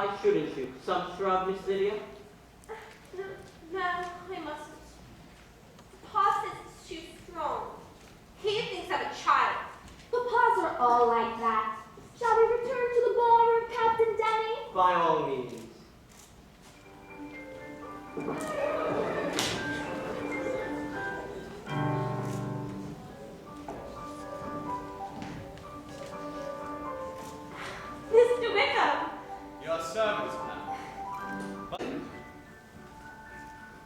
Why shouldn't you? Some shrub, Miss Lydia? No, I mustn't. Pa says it's too strong. He thinks I'm a child. Papas are all like that. Shall we return to the ballroom, Captain Denny? By all means. Mr. Wickham! Your servants, ma'am.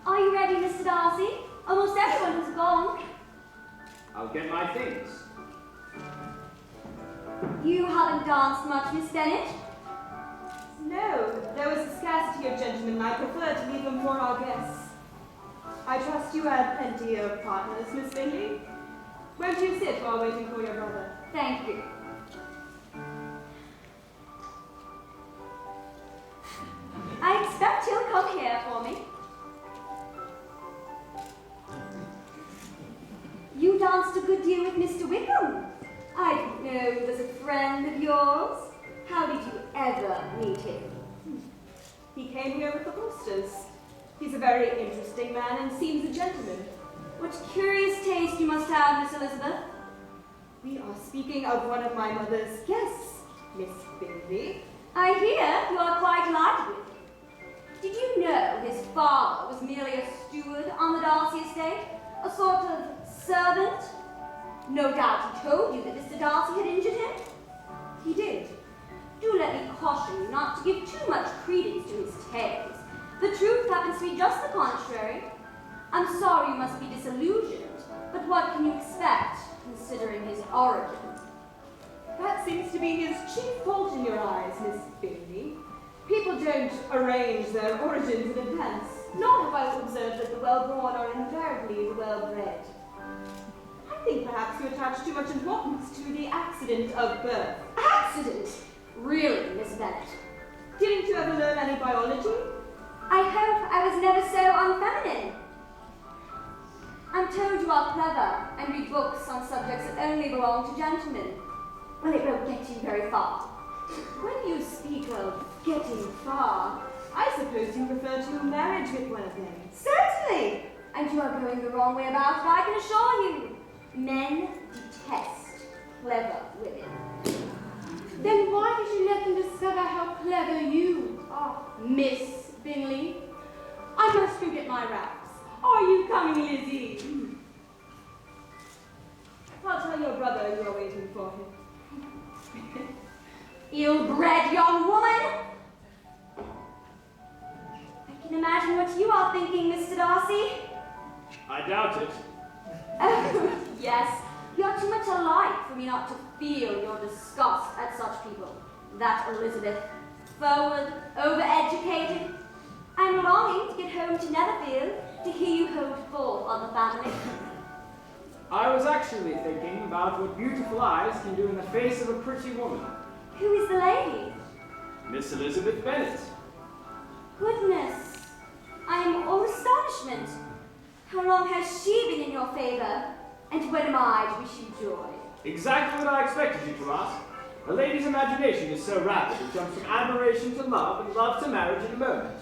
Are you ready, Mr. Darcy? Almost everyone has gone. I'll get my things. You haven't danced much, Miss Bennet? No, there was a scarcity of gentlemen, and I prefer to leave them for our guests. I trust you had plenty of partners, Miss Bingley. Won't you sit while waiting for your brother? Thank you. I expect he'll come here for me. You danced a good deal with Mr. Wickham. I didn't know he was a friend of yours. How did you ever meet him? He came here with the Forsters. He's a very interesting man and seems a gentleman. What curious taste you must have, Miss Elizabeth. We are speaking of one of my mother's guests, Miss Bingley. I hear you are quite delighted with him. Did you know his father was merely a steward on the Darcy estate? A sort of servant? No doubt he told you that Mr. Darcy had injured him? He did. Do let me caution you not to give too much credence to his tales. The truth happens to be just the contrary. I'm sorry you must be disillusioned, but what can you expect, considering his origin? That seems to be his chief fault in your eyes, Miss Bingley. People don't arrange their origins in advance. Nor have I observed that the well-born are invariably the well-bred. I think perhaps you attach too much importance to the accident of birth. Accident? Really, Miss Bennet? Didn't you ever learn any biology? I hope I was never so unfeminine. I'm told you are clever and read books on subjects that only belong to gentlemen. Well, it won't get you very far. When you speak of getting far, I suppose you refer to marriage with one of them. Certainly! And you are going the wrong way about it, I can assure you. Men detest clever women. Then why did you let them discover how clever you are, Miss Bingley? I must go get my wraps. Are you coming, Lizzie? I'll tell your brother you are waiting for him. Ill-bred young woman! I can imagine what you are thinking, Mr. Darcy. I doubt it. Oh, yes. You're too much alike for me not to feel your disgust at such people. That Elizabeth, forward, overeducated. I'm longing to get home to Netherfield to hear you hold forth on the family. I was actually thinking about what beautiful eyes can do in the face of a pretty woman. Who is the lady? Miss Elizabeth Bennet. Goodness, I am all astonishment. How long has she been in your favor? And when am I to wish you joy? Exactly what I expected you to ask. A lady's imagination is so rapid it jumps from admiration to love and love to marriage in a moment.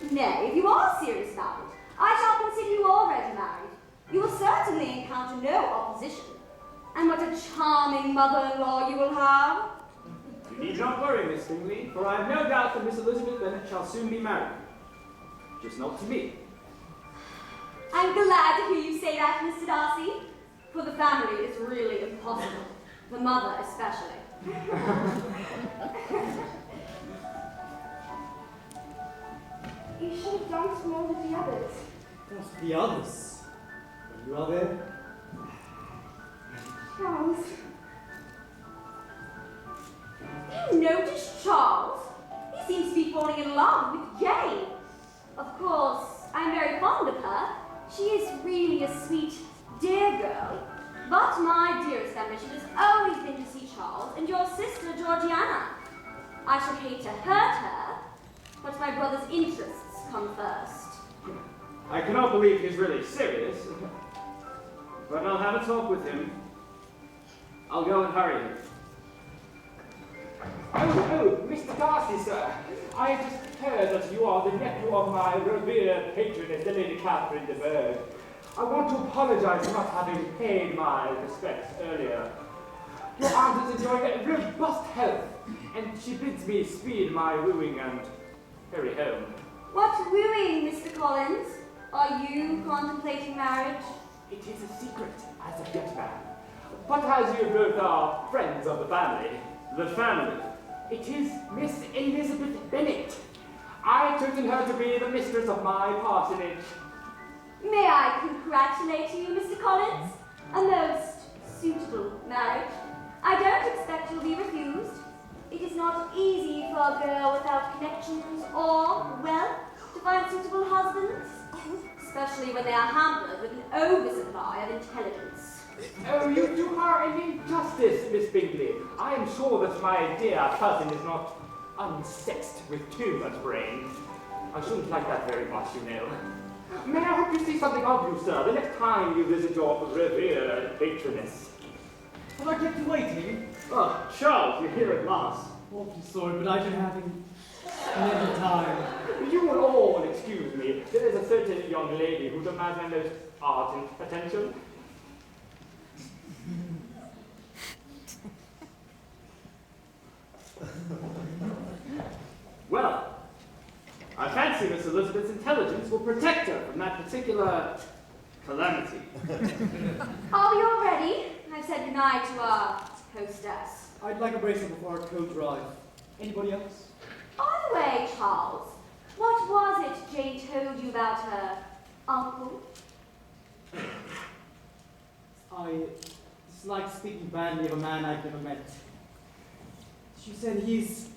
Nay, if you are serious about it, I shall consider you already married. You will certainly encounter no opposition. And what a charming mother-in-law you will have. You need not worry, Miss Bingley, for I have no doubt that Miss Elizabeth Bennet shall soon be married. Just not to me. I'm glad to hear you say that, Mr. Darcy. For the family, it's really impossible. The mother especially. You should have danced more with the others. What, the others? Are you other? Charles. You noticed Charles? He seems to be falling in love with Jane. Of course, I'm very fond of her. She is really a sweet, dear girl. But my dearest ambition has always been to see Charles and your sister Georgiana. I should hate to hurt her, but my brother's interests come first. I cannot believe he's really serious, but I'll have a talk with him. I'll go and hurry him. Oh, Mr. Darcy, sir. I have just heard that you are the nephew of my revered patroness, the Lady Catherine de Bourgh. I want to apologize for not having paid my respects earlier. Your aunt is enjoying robust health, and she bids me speed my wooing and hurry home. What wooing, Mr. Collins? Are you contemplating marriage? It is a secret as of yet, ma'am. But as you both are friends of the family. The family? It is Miss Elizabeth Bennet. I chosen her to be the mistress of my parsonage. May I congratulate you, Mr. Collins? A most suitable marriage. I don't expect you'll be refused. It is not easy for a girl without connections or wealth to find suitable husbands, especially when they are hampered with an oversupply of intelligence. Oh, you do her an injustice, Miss Bingley. I am sure that my dear cousin is not unsexed with too much brains. I shouldn't like that very much, you know. May I hope to see something of you, sir, the next time you visit your revered patroness? Have I kept you waiting? Oh, Charles, you're here at last. Awfully sorry, but I've been having another time. You will all excuse me. There is a certain young lady who demands my most ardent attention. Well, I fancy Miss Elizabeth's intelligence will protect her from that particular calamity. Are we all ready? I've said goodnight to our hostess. I'd like a bracelet before our coat drive. Anybody else? By the way, Charles, what was it Jane told you about her uncle? I dislike speaking badly of a man I've never met. She said he's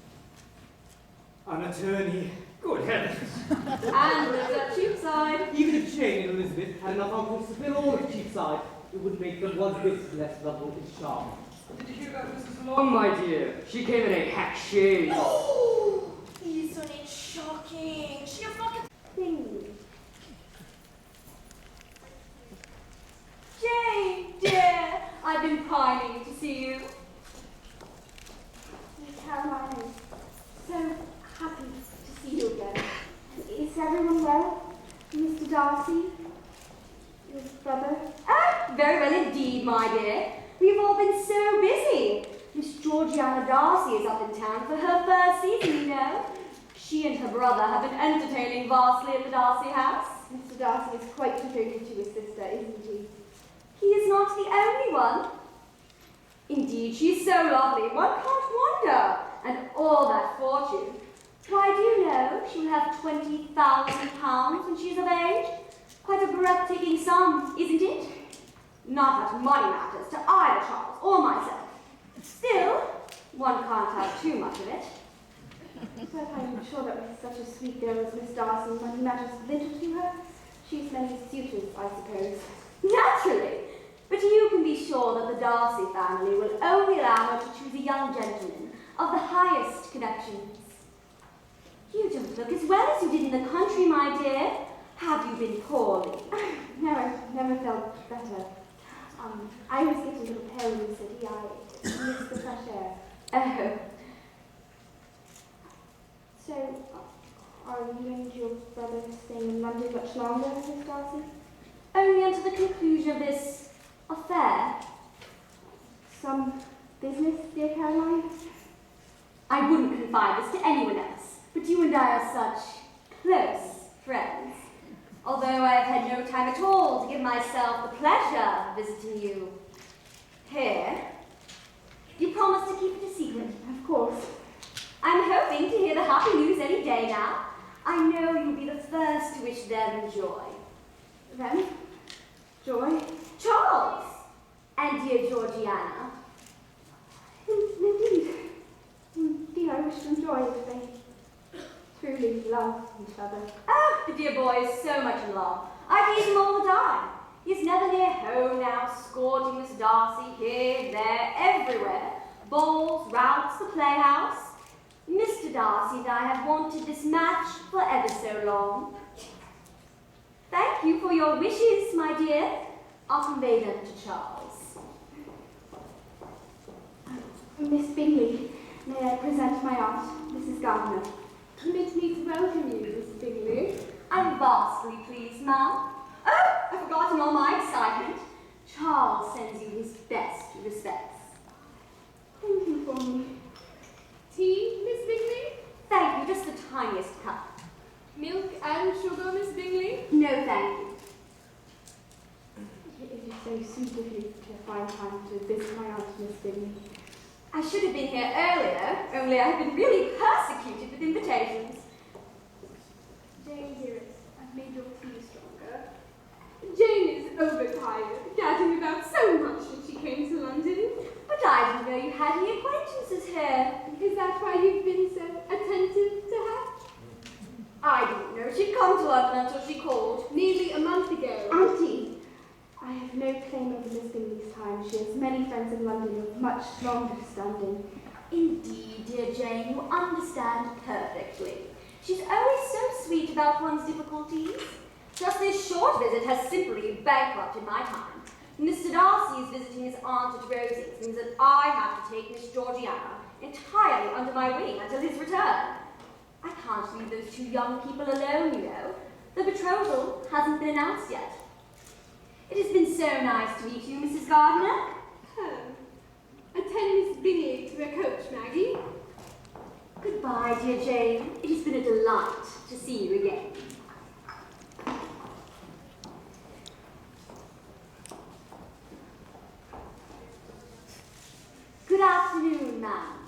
an attorney. Good heavens. And lives at Cheapside. Even if Jane and Elizabeth had enough uncles to fill all of Cheapside, it would make them one bit less lovable and charming. Did you hear about Mrs. Oh, my dear, she came in a hack shade. Oh, isn't it shocking? She has not Bingley. Jane, dear, I've been pining to see you. Caroline, so happy to see you again. Is everyone well? Mr. Darcy? Your brother? Ah, very well indeed, my dear. We've all been so busy. Miss Georgiana Darcy is up in town for her first season, you know. She and her brother have been entertaining vastly at the Darcy house. Mr. Darcy is quite devoted to his sister, isn't he? He is not the only one. Indeed, she's so lovely, one can't wonder. And all that fortune. Why, do you know she'll have £20,000 when she's of age? Quite a breathtaking sum, isn't it? Not that money matters to either Charles or myself. Still, one can't have too much of it. But I'm sure that with such a sweet girl as Miss Darcy, money matters little to her. She's many suitors, I suppose. Naturally. But you can be sure that the Darcy family will only allow her to choose a young gentleman of the highest connections. You don't look as well as you did in the country, my dear. Have you been poorly? No, I've never felt better. I always get a little pale in the city. I miss the fresh air. Oh. So, are you and your brother staying in London much longer, Miss Darcy? Only until the conclusion of this affair. Some business, dear Caroline? I wouldn't confide this to anyone else, but you and I are such close friends. Although I have had no time at all to give myself the pleasure of visiting you here. You promised to keep it a secret. Of course. I'm hoping to hear the happy news any day now. I know you'll be the first to wish them joy. Them? Joy? Charles! And dear Georgiana. Indeed. Indeed, I wish them joy if they truly love each other. Ah, the dear boy is so much in love. I tease him all the time. He's never near home now, escorting Miss Darcy here, there, everywhere. Balls, routs, the playhouse. Mr. Darcy and I have wanted this match for ever so long. Thank you for your wishes, my dear. I'll convey them to Charles. Miss Bingley, May I present my aunt, Mrs. Gardiner? Permit me to welcome you, Miss Bingley. I'm vastly pleased, ma'am. Oh, I've forgotten all my excitement. Charles sends you his best respects. Thank you for me. Tea, Miss Bingley? Thank you, just the tiniest cup. Milk and sugar, Miss Bingley? No, thank you. It is so sweet of you to find time to visit my aunt, Miss Bingley. I should have been here earlier, only I've been really persecuted with invitations. Jane, dearest, I've made your tea stronger. Jane is overtired, gadding about so much since she came to London. But I didn't know you had any acquaintances here. Is that why you've been so attentive to her? I didn't know she'd come to London until she called. Nearly a month ago. Auntie! I have no claim over Miss Bingley's time. She has many friends in London of much longer standing. Indeed, dear Jane, you understand perfectly. She's always so sweet about one's difficulties. Just this short visit has simply bankrupted my time. Mr. Darcy is visiting his aunt at Rosings, means that I have to take Miss Georgiana entirely under my wing until his return. I can't leave those two young people alone, you know. The betrothal hasn't been announced yet. It has been so nice to meet you, Mrs. Gardiner. Attend Miss Bingley to her coach, Maggie. Goodbye, dear Jane. It has been a delight to see you again. Good afternoon, ma'am.